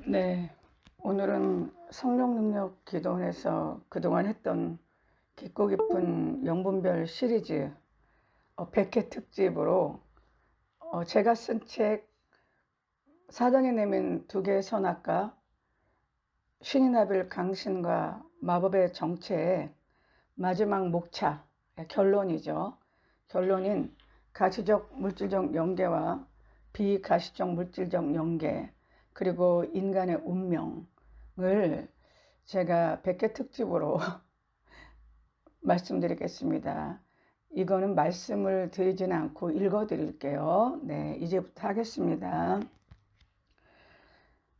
네, 오늘은 성령능력 기도원에서 그동안 했던 깊고 깊은 영분별 시리즈 100회 특집으로 제가 쓴 책 사단이 내민 두 개의 선악과 신이 나빌 강신과 마법의 정체의 마지막 목차, 결론이죠. 결론인 가시적 물질적 연계와 비가시적 물질적 연계, 그리고 인간의 운명을 제가 100개 특집으로 말씀드리겠습니다. 이거는 말씀을 드리지는 않고 읽어 드릴게요. 네, 이제부터 하겠습니다.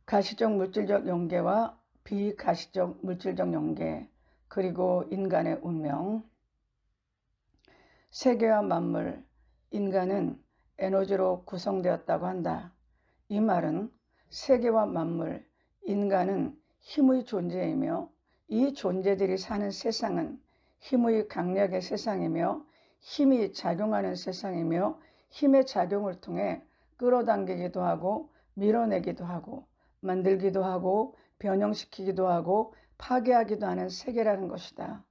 가시적 물질적 연계와 비가시적 물질적 연계, 그리고 인간의 운명. 세계와 만물, 인간은 에너지로 구성되었다고 한다. 이 말은 세계와 만물, 인간은 힘의 존재이며 이 존재들이 사는 세상은 힘의 강력의 세상이며 힘이 작용하는 세상이며 힘의 작용을 통해 끌어당기기도 하고 밀어내기도 하고 만들기도 하고 변형시키기도 하고 파괴하기도 하는 세계라는 것이다.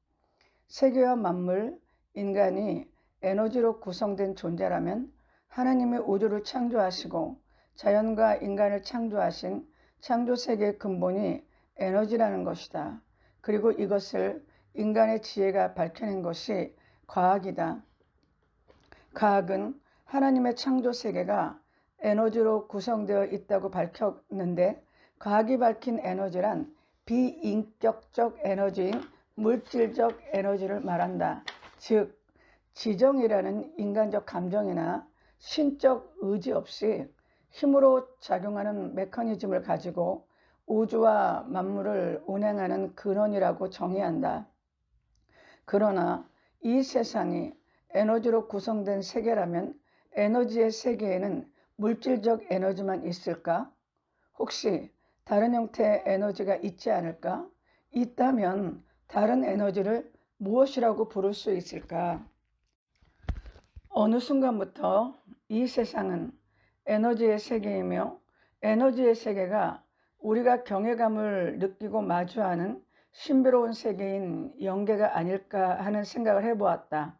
세계와 만물, 인간이 에너지로 구성된 존재라면 하나님이 우주를 창조하시고 자연과 인간을 창조하신 창조세계의 근본이 에너지라는 것이다. 그리고 이것을 인간의 지혜가 밝혀낸 것이 과학이다. 과학은 하나님의 창조세계가 에너지로 구성되어 있다고 밝혔는데, 과학이 밝힌 에너지란 비인격적 에너지인 물질적 에너지를 말한다. 즉, 지정이라는 인간적 감정이나 신적 의지 없이 힘으로 작용하는 메커니즘을 가지고 우주와 만물을 운행하는 근원이라고 정의한다. 그러나 이 세상이 에너지로 구성된 세계라면 에너지의 세계에는 물질적 에너지만 있을까? 혹시 다른 형태의 에너지가 있지 않을까? 있다면 다른 에너지를 무엇이라고 부를 수 있을까? 어느 순간부터 이 세상은 에너지의 세계이며 에너지의 세계가 우리가 경외감을 느끼고 마주하는 신비로운 세계인 영계가 아닐까 하는 생각을 해보았다.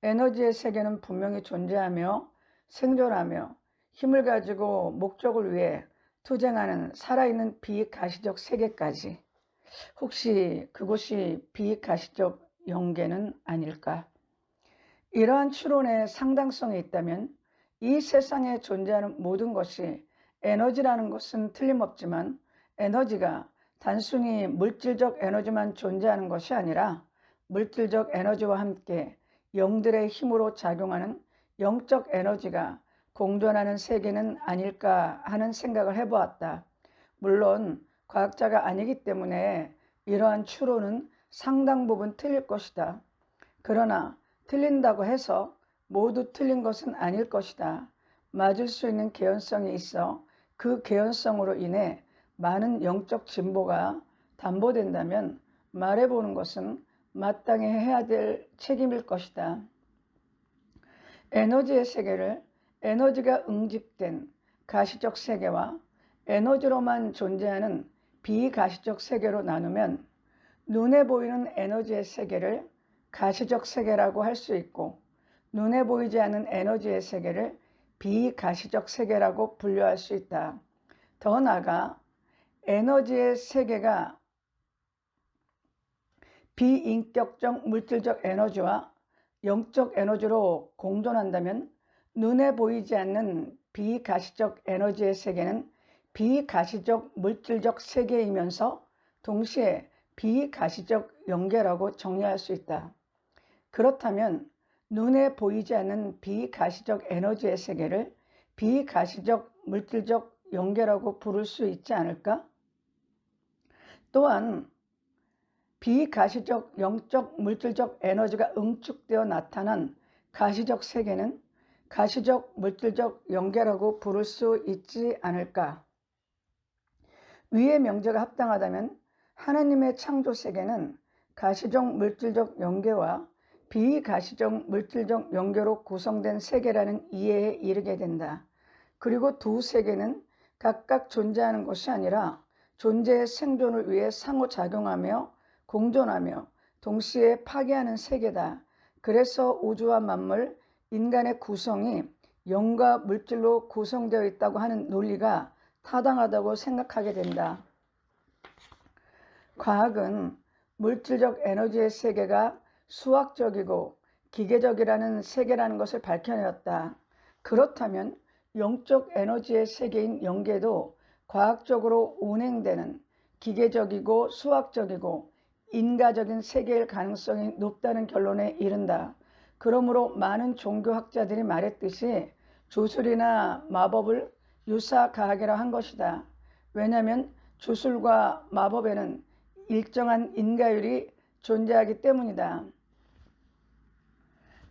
에너지의 세계는 분명히 존재하며 생존하며 힘을 가지고 목적을 위해 투쟁하는 살아있는 비가시적 세계까지. 혹시 그곳이 비가시적 영계는 아닐까? 이러한 추론에 상당성이 있다면 이 세상에 존재하는 모든 것이 에너지라는 것은 틀림없지만, 에너지가 단순히 물질적 에너지만 존재하는 것이 아니라 물질적 에너지와 함께 영들의 힘으로 작용하는 영적 에너지가 공존하는 세계는 아닐까 하는 생각을 해보았다. 물론 과학자가 아니기 때문에 이러한 추론은 상당 부분 틀릴 것이다. 그러나 틀린다고 해서 모두 틀린 것은 아닐 것이다. 맞을 수 있는 개연성이 있어 그 개연성으로 인해 많은 영적 진보가 담보된다면 말해보는 것은 마땅히 해야 될 책임일 것이다. 에너지의 세계를 에너지가 응집된 가시적 세계와 에너지로만 존재하는 비가시적 세계로 나누면 눈에 보이는 에너지의 세계를 가시적 세계라고 할 수 있고, 눈에 보이지 않는 에너지의 세계를 비가시적 세계라고 분류할 수 있다. 더 나아가 에너지의 세계가 비인격적 물질적 에너지와 영적 에너지로 공존한다면 눈에 보이지 않는 비가시적 에너지의 세계는 비가시적 물질적 세계이면서 동시에 비가시적 영계라고 정의할 수 있다. 그렇다면 눈에 보이지 않는 비가시적 에너지의 세계를 비가시적 물질적 영계라고 부를 수 있지 않을까? 또한 비가시적 영적 물질적 에너지가 응축되어 나타난 가시적 세계는 가시적 물질적 영계라고 부를 수 있지 않을까? 위의 명제가 합당하다면 하나님의 창조 세계는 가시적 물질적 영계와 비가시적 물질적 영계로 구성된 세계라는 이해에 이르게 된다. 그리고 두 세계는 각각 존재하는 것이 아니라 존재의 생존을 위해 상호작용하며 공존하며 동시에 파괴하는 세계다. 그래서 우주와 만물, 인간의 구성이 영과 물질로 구성되어 있다고 하는 논리가 타당하다고 생각하게 된다. 과학은 물질적 에너지의 세계가 수학적이고 기계적이라는 세계라는 것을 밝혀내었다. 그렇다면 영적 에너지의 세계인 영계도 과학적으로 운행되는 기계적이고 수학적이고 인과적인 세계일 가능성이 높다는 결론에 이른다. 그러므로 많은 종교학자들이 말했듯이 주술이나 마법을 유사과학이라 한 것이다. 왜냐하면 주술과 마법에는 일정한 인과율이 존재하기 때문이다.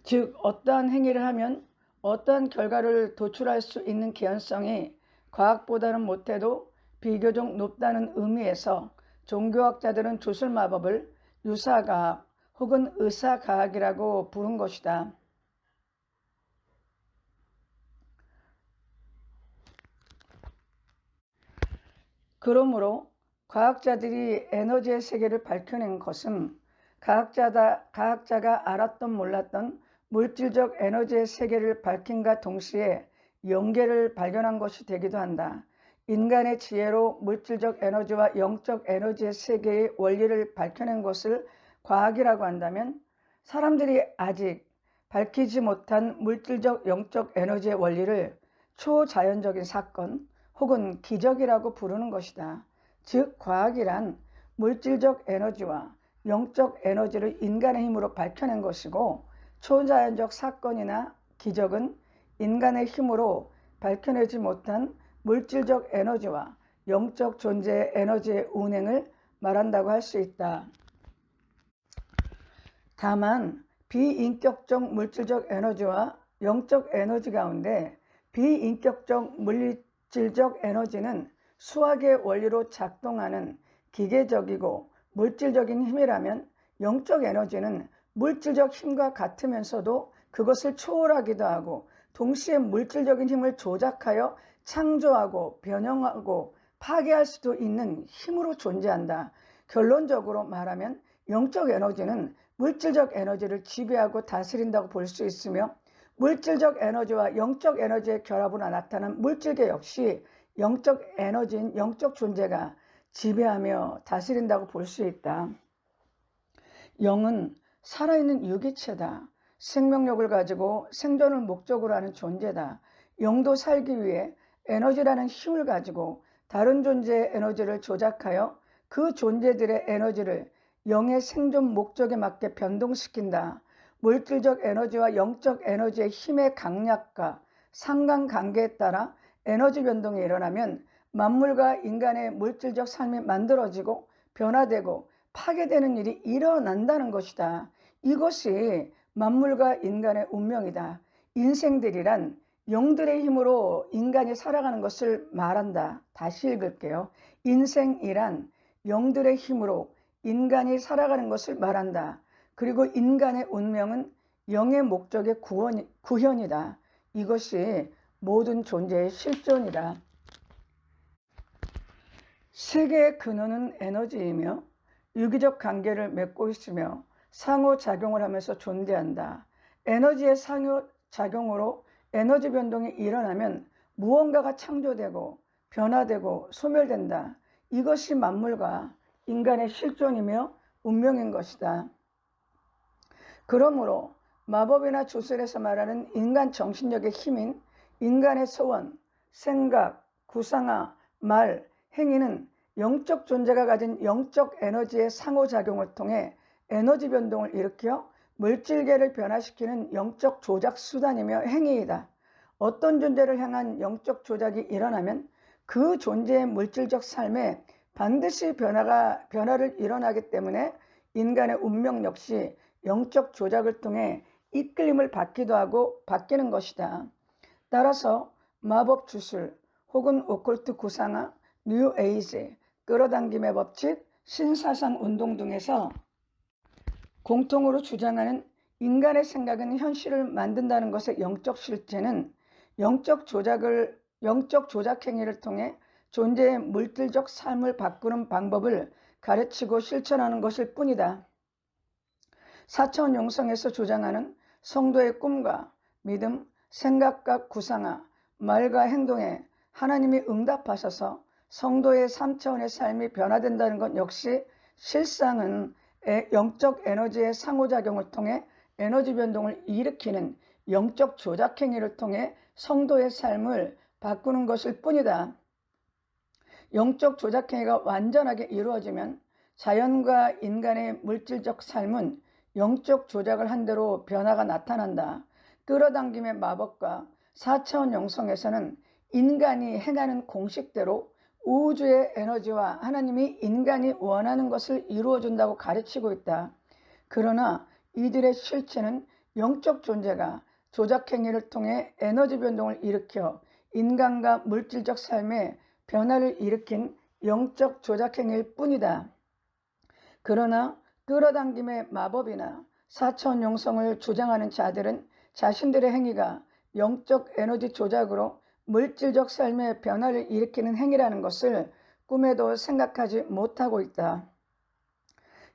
즉 어떠한 행위를 하면 어떠한 결과를 도출할 수 있는 개연성이 과학보다는 못해도 비교적 높다는 의미에서 종교학자들은 주술마법을 유사과학 혹은 의사과학이라고 부른 것이다. 그러므로 과학자들이 에너지의 세계를 밝혀낸 것은 과학자가 알았던 몰랐던 물질적 에너지의 세계를 밝힌과 동시에 영계를 발견한 것이 되기도 한다. 인간의 지혜로 물질적 에너지와 영적 에너지의 세계의 원리를 밝혀낸 것을 과학이라고 한다면 사람들이 아직 밝히지 못한 물질적 영적 에너지의 원리를 초자연적인 사건 혹은 기적이라고 부르는 것이다. 즉 과학이란 물질적 에너지와 영적 에너지를 인간의 힘으로 밝혀낸 것이고 초자연적 사건이나 기적은 인간의 힘으로 밝혀내지 못한 물질적 에너지와 영적 존재의 에너지의 운행을 말한다고 할 수 있다. 다만 비인격적 물질적 에너지와 영적 에너지 가운데 비인격적 물질적 에너지는 수학의 원리로 작동하는 기계적이고 물질적인 힘이라면 영적 에너지는 물질적 힘과 같으면서도 그것을 초월하기도 하고 동시에 물질적인 힘을 조작하여 창조하고 변형하고 파괴할 수도 있는 힘으로 존재한다. 결론적으로 말하면 영적 에너지는 물질적 에너지를 지배하고 다스린다고 볼 수 있으며 물질적 에너지와 영적 에너지의 결합으로 나타난 물질계 역시 영적 에너지인 영적 존재가 지배하며 다스린다고 볼 수 있다. 영은 살아있는 유기체다. 생명력을 가지고 생존을 목적으로 하는 존재다. 영도 살기 위해 에너지라는 힘을 가지고 다른 존재의 에너지를 조작하여 그 존재들의 에너지를 영의 생존 목적에 맞게 변동시킨다. 물질적 에너지와 영적 에너지의 힘의 강약과 상관관계에 따라 에너지 변동이 일어나면 만물과 인간의 물질적 삶이 만들어지고 변화되고 파괴되는 일이 일어난다는 것이다. 이것이 만물과 인간의 운명이다. 인생들이란 영들의 힘으로 인간이 살아가는 것을 말한다. 다시 읽을게요. 인생이란 영들의 힘으로 인간이 살아가는 것을 말한다. 그리고 인간의 운명은 영의 목적의 구현이다. 이것이 모든 존재의 실존이다. 세계의 근원은 에너지이며 유기적 관계를 맺고 있으며 상호작용을 하면서 존재한다. 에너지의 상호작용으로 에너지 변동이 일어나면 무언가가 창조되고 변화되고 소멸된다. 이것이 만물과 인간의 실존이며 운명인 것이다. 그러므로 마법이나 주술에서 말하는 인간 정신력의 힘인 인간의 소원, 생각, 구상화, 말, 행위는 영적 존재가 가진 영적 에너지의 상호작용을 통해 에너지 변동을 일으켜 물질계를 변화시키는 영적 조작 수단이며 행위이다. 어떤 존재를 향한 영적 조작이 일어나면 그 존재의 물질적 삶에 반드시 변화를 일어나기 때문에 인간의 운명 역시 영적 조작을 통해 이끌림을 받기도 하고 바뀌는 것이다. 따라서 마법 주술 혹은 오컬트 구상화, 뉴 에이지, 끌어당김의 법칙, 신사상 운동 등에서 공통으로 주장하는 인간의 생각은 현실을 만든다는 것의 영적 실체는 영적 조작을 영적 조작 행위를 통해 존재의 물질적 삶을 바꾸는 방법을 가르치고 실천하는 것일 뿐이다. 4차원 영성에서 주장하는 성도의 꿈과 믿음, 생각과 구상화, 말과 행동에 하나님이 응답하셔서 성도의 3차원의 삶이 변화된다는 것 역시 실상은 영적 에너지의 상호작용을 통해 에너지 변동을 일으키는 영적 조작 행위를 통해 성도의 삶을 바꾸는 것일 뿐이다. 영적 조작 행위가 완전하게 이루어지면 자연과 인간의 물질적 삶은 영적 조작을 한 대로 변화가 나타난다. 끌어당김의 마법과 4차원 영성에서는 인간이 행하는 공식대로 우주의 에너지와 하나님이 인간이 원하는 것을 이루어준다고 가르치고 있다. 그러나 이들의 실체는 영적 존재가 조작 행위를 통해 에너지 변동을 일으켜 인간과 물질적 삶에 변화를 일으킨 영적 조작 행위일 뿐이다. 그러나 끌어당김의 마법이나 4차원 영성을 주장하는 자들은 자신들의 행위가 영적 에너지 조작으로 물질적 삶의 변화를 일으키는 행위라는 것을 꿈에도 생각하지 못하고 있다.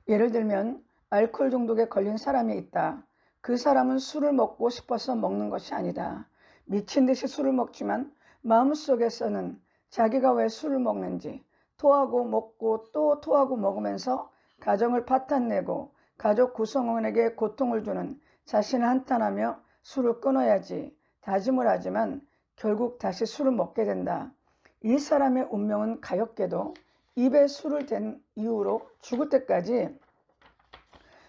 예를 들면 알코올 중독에 걸린 사람이 있다. 그 사람은 술을 먹고 싶어서 먹는 것이 아니다. 미친 듯이 술을 먹지만 마음속에서는 자기가 왜 술을 먹는지, 토하고 먹고 또 토하고 먹으면서 가정을 파탄내고 가족 구성원에게 고통을 주는 자신을 한탄하며 술을 끊어야지 다짐을 하지만 결국 다시 술을 먹게 된다. 이 사람의 운명은 가엾게도 입에 술을 댄 이후로 죽을 때까지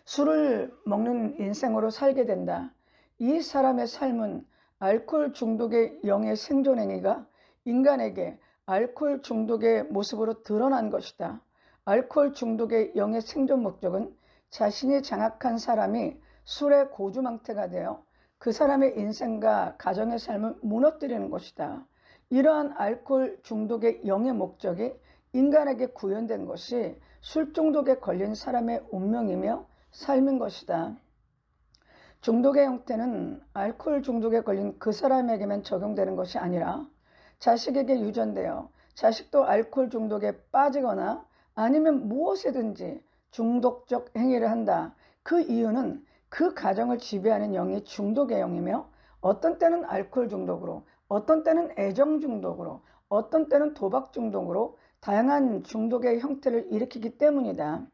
술을 먹는 인생으로 살게 된다. 이 사람의 삶은 알코올 중독의 영의 생존 행위가 인간에게 알코올 중독의 모습으로 드러난 것이다. 알코올 중독의 영의 생존 목적은 자신이 장악한 사람이 술의 고주망태가 되어 그 사람의 인생과 가정의 삶을 무너뜨리는 것이다. 이러한 알코올 중독의 영의 목적이 인간에게 구현된 것이 술 중독에 걸린 사람의 운명이며 삶인 것이다. 중독의 형태는 알코올 중독에 걸린 그 사람에게만 적용되는 것이 아니라 자식에게 유전되어 자식도 알코올 중독에 빠지거나 아니면 무엇이든지 중독적 행위를 한다. 그 이유는 그 가정을 지배하는 영이 중독의 영이며 어떤 때는 알코올 중독으로, 어떤 때는 애정 중독으로, 어떤 때는 도박 중독으로 다양한 중독의 형태를 일으키기 때문이다.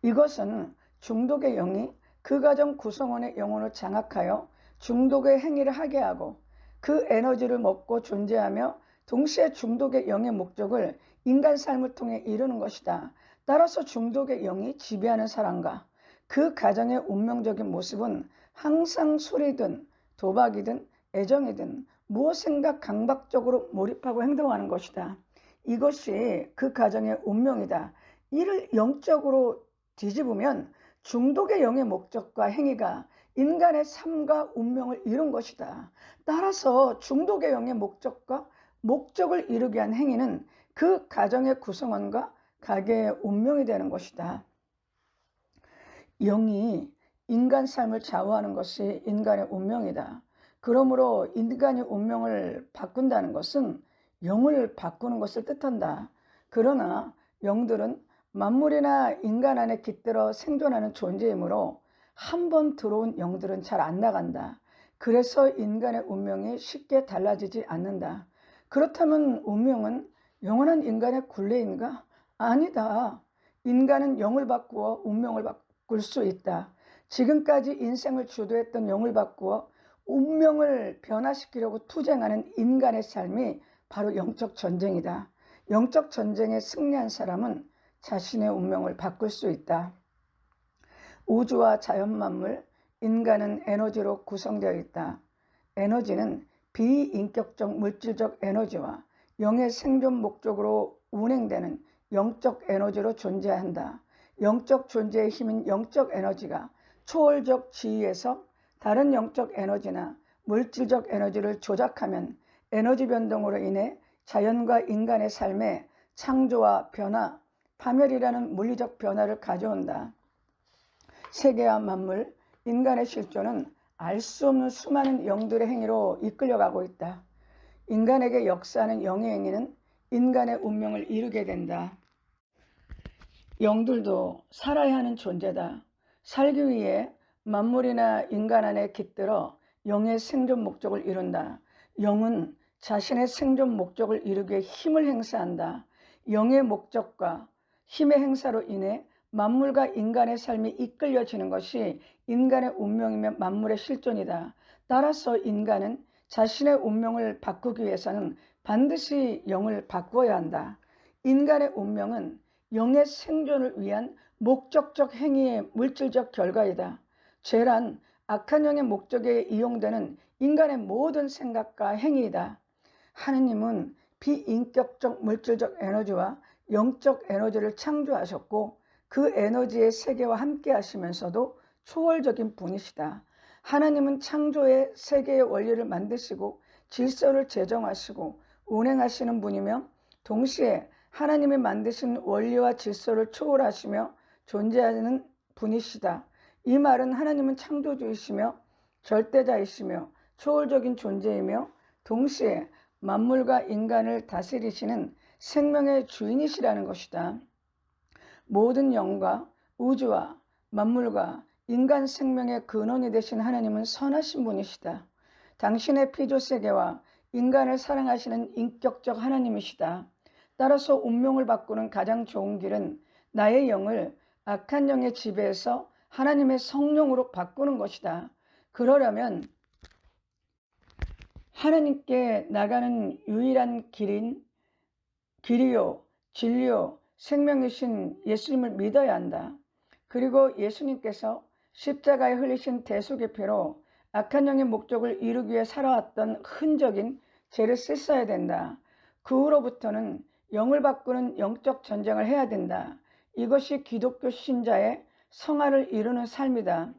이것은 중독의 영이 그 가정 구성원의 영혼을 장악하여 중독의 행위를 하게 하고 그 에너지를 먹고 존재하며 동시에 중독의 영의 목적을 인간 삶을 통해 이루는 것이다. 따라서 중독의 영이 지배하는 사람과 그 가정의 운명적인 모습은 항상 술이든 도박이든 애정이든 무엇인가 강박적으로 몰입하고 행동하는 것이다. 이것이 그 가정의 운명이다. 이를 영적으로 뒤집으면 중독의 영의 목적과 행위가 인간의 삶과 운명을 이룬 것이다. 따라서 중독의 영의 목적과 목적을 이루기 위한 행위는 그 가정의 구성원과 가계의 운명이 되는 것이다. 영이 인간 삶을 좌우하는 것이 인간의 운명이다. 그러므로 인간의 운명을 바꾼다는 것은 영을 바꾸는 것을 뜻한다. 그러나 영들은 만물이나 인간 안에 깃들어 생존하는 존재이므로 한 번 들어온 영들은 잘 안 나간다. 그래서 인간의 운명이 쉽게 달라지지 않는다. 그렇다면 운명은 영원한 인간의 굴레인가? 아니다. 인간은 영을 바꾸어 운명을 바꿀 수 있다. 지금까지 인생을 주도했던 영을 바꾸어 운명을 변화시키려고 투쟁하는 인간의 삶이 바로 영적 전쟁이다. 영적 전쟁에 승리한 사람은 자신의 운명을 바꿀 수 있다. 우주와 자연 만물, 인간은 에너지로 구성되어 있다. 에너지는 비인격적 물질적 에너지와 영의 생존 목적으로 운행되는 영적 에너지로 존재한다. 영적 존재의 힘인 영적 에너지가 초월적 지위에서 다른 영적 에너지나 물질적 에너지를 조작하면 에너지 변동으로 인해 자연과 인간의 삶에 창조와 변화, 파멸이라는 물리적 변화를 가져온다. 세계와 만물, 인간의 실존은 알 수 없는 수많은 영들의 행위로 이끌려가고 있다. 인간에게 역사하는 영의 행위는 인간의 운명을 이루게 된다. 영들도 살아야 하는 존재다. 살기 위해 만물이나 인간 안에 깃들어 영의 생존 목적을 이룬다. 영은 자신의 생존 목적을 이루기 위해 힘을 행사한다. 영의 목적과 힘의 행사로 인해 만물과 인간의 삶이 이끌려지는 것이 인간의 운명이며 만물의 실존이다. 따라서 인간은 자신의 운명을 바꾸기 위해서는 반드시 영을 바꾸어야 한다. 인간의 운명은 영의 생존을 위한 목적적 행위의 물질적 결과이다. 죄란 악한 영의 목적에 이용되는 인간의 모든 생각과 행위이다. 하느님은 비인격적 물질적 에너지와 영적 에너지를 창조하셨고 그 에너지의 세계와 함께 하시면서도 초월적인 분이시다. 하나님은 창조의 세계의 원리를 만드시고 질서를 제정하시고 운행하시는 분이며 동시에 하나님이 만드신 원리와 질서를 초월하시며 존재하는 분이시다. 이 말은 하나님은 창조주이시며 절대자이시며 초월적인 존재이며 동시에 만물과 인간을 다스리시는 생명의 주인이시라는 것이다. 모든 영과 우주와 만물과 인간 생명의 근원이 되신 하나님은 선하신 분이시다. 당신의 피조세계와 인간을 사랑하시는 인격적 하나님이시다. 따라서 운명을 바꾸는 가장 좋은 길은 나의 영을 악한 영의 지배에서 하나님의 성령으로 바꾸는 것이다. 그러려면 하나님께 나가는 유일한 길이요 진리요 생명이신 예수님을 믿어야 한다. 그리고 예수님께서 십자가에 흘리신 대속의 피로 악한 영의 목적을 이루기 위해 살아왔던 흔적인 죄를 씻어야 된다. 그 후로부터는 영을 바꾸는 영적 전쟁을 해야 된다. 이것이 기독교 신자의 성화를 이루는 삶이다.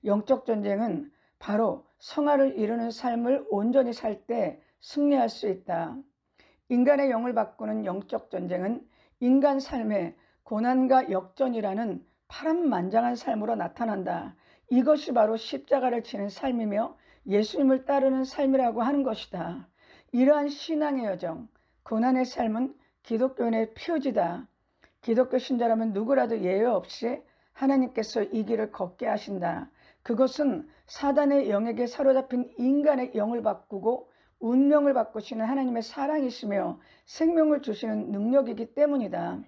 영적 전쟁은 바로 성화를 이루는 삶을 온전히 살 때 승리할 수 있다. 인간의 영을 바꾸는 영적 전쟁은 인간 삶의 고난과 역전이라는 파란만장한 삶으로 나타난다. 이것이 바로 십자가를 지는 삶이며 예수님을 따르는 삶이라고 하는 것이다. 이러한 신앙의 여정, 고난의 삶은 기독교인의 표지다. 기독교 신자라면 누구라도 예외 없이 하나님께서 이 길을 걷게 하신다. 그것은 사단의 영에게 사로잡힌 인간의 영을 바꾸고 운명을 바꾸시는 하나님의 사랑이시며 생명을 주시는 능력이기 때문이다.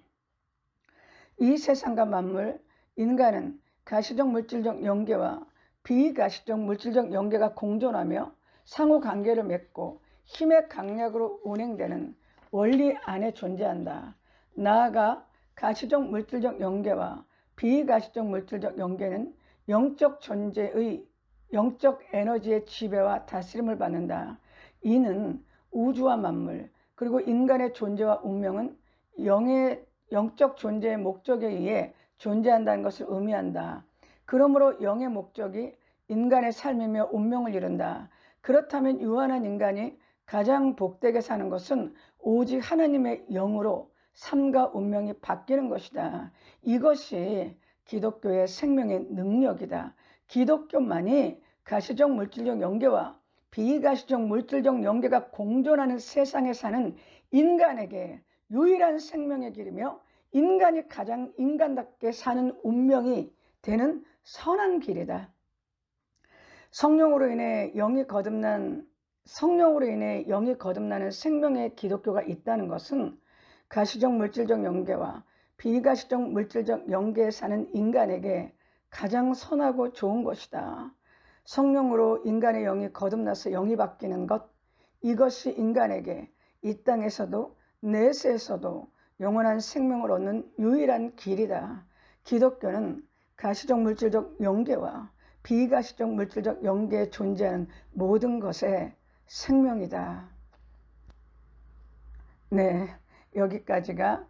이 세상과 만물, 인간은 가시적 물질적 연계와 비가시적 물질적 연계가 공존하며 상호관계를 맺고 힘의 강약으로 운행되는 원리 안에 존재한다. 나아가 가시적 물질적 연계와 비가시적 물질적 연계는 영적 존재의 영적 에너지의 지배와 다스림을 받는다. 이는 우주와 만물 그리고 인간의 존재와 운명은 영적 존재의 목적에 의해 존재한다는 것을 의미한다. 그러므로 영의 목적이 인간의 삶이며 운명을 이룬다. 그렇다면 유한한 인간이 가장 복되게 사는 것은 오직 하나님의 영으로 삶과 운명이 바뀌는 것이다. 이것이 기독교의 생명의 능력이다. 기독교만이 가시적 물질적 연계와 비가시적 물질적 연계가 공존하는 세상에 사는 인간에게 유일한 생명의 길이며 인간이 가장 인간답게 사는 운명이 되는 선한 길이다. 성령으로 인해 영이 거듭나는 생명의 기독교가 있다는 것은 가시적 물질적 연계와 비가시적 물질적 연계에 사는 인간에게 가장 선하고 좋은 것이다. 성령으로 인간의 영이 거듭나서 영이 바뀌는 것, 이것이 인간에게 이 땅에서도 내세에서도 영원한 생명을 얻는 유일한 길이다. 기독교는 가시적 물질적 연계와 비가시적 물질적 연계에 존재하는 모든 것의 생명이다. 네, 여기까지가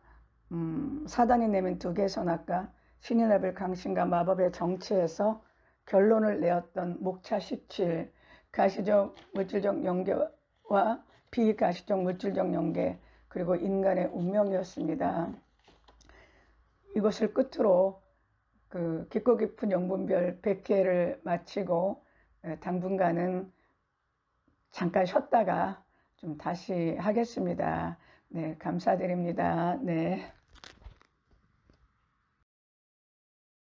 사단이 내민 두 개의 선악과 신이 내릴 강신과 마법의 정치에서 결론을 내었던 목차 17 가시적 물질적 연계와 비가시적 물질적 연계 그리고 인간의 운명이었습니다. 이것을 끝으로 그 깊고 깊은 영분별 100회를 마치고 당분간은 잠깐 쉬었다가 좀 다시 하겠습니다. 네, 감사드립니다. 네.